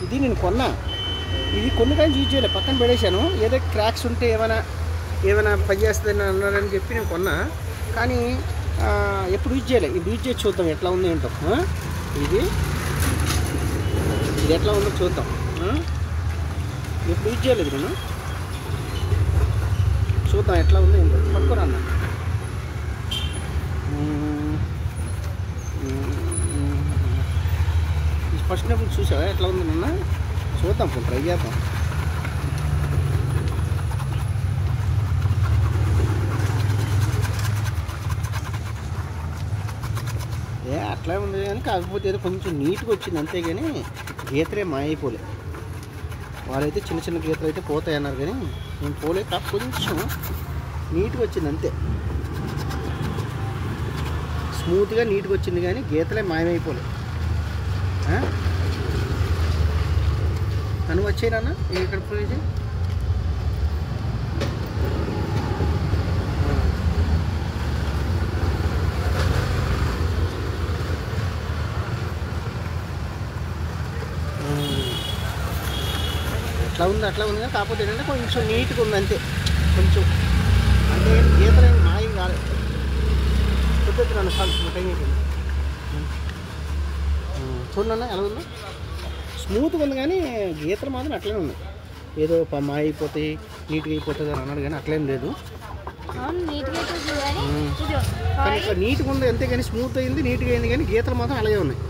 ఇది నేను కొన్నా. ఇది కొన్ని కానీ యూజ్ చేయలేదు, పక్కన పడేశాను. ఏదో క్రాక్స్ ఉంటే ఏమైనా పని చేస్తుందని అన్నారని చెప్పి నేను కొన్నా. కానీ ఎప్పుడు యూజ్ చేయలేదు. ఇది యూజ్ చేసి చూద్దాం ఎట్లా ఉంది ఏంటో. ఇది ఎట్లా ఉందో చూద్దాం. ఎప్పుడు యూజ్ చేయలేదు నేను, చూద్దాం ఎట్లా ఉంది ఏంటో. పట్టుకోరా అన్న. ఫస్ట్ నెంబర్ చూసావా ఎట్లా ఉంది నిన్న? చూద్దాం, ఇప్పుడు ట్రై చేద్దాం. అట్లా ఉంది కానీ కాకపోతే ఏదో కొంచెం నీట్గా వచ్చింది అంతేగాని గీతలే మాయైపోలే. వాళ్ళైతే చిన్న చిన్న గీతలు అయితే పోతాయి అన్నారు కానీ నేను పోలే. కాకపోతే కొంచెం నీట్గా వచ్చింది అంతే, స్మూత్గా నీట్గా వచ్చింది కానీ గీతలే మాయమైపోలే. నన్ను వచ్చేయనా ఇక్కడ పోయి అట్లా ఉంది కానీ కాకపోతే ఏంటంటే కొంచెం నీట్గా ఉంది అంతే. కొంచెం అంటే గీతలు ఏమి మాయం కాలేదు. చూపిస్తున్నాను సార్ టైం అయిపోయింది. చూడన్నా ఎలా ఉందో, స్మూత్గా ఉంది కానీ గీతలు మాత్రం అట్లనే ఉన్నాయి. ఏదో మాయ అయిపోతాయి నీట్గా అయిపోతుంది అని అన్నాడు కానీ అట్లేం లేదు. కానీ ఇట్లా నీట్గా ఉంది అంతే కానీ స్మూత్ అయింది, నీట్గా అయింది కానీ గీతలు మాత్రం అలాగే ఉన్నాయి.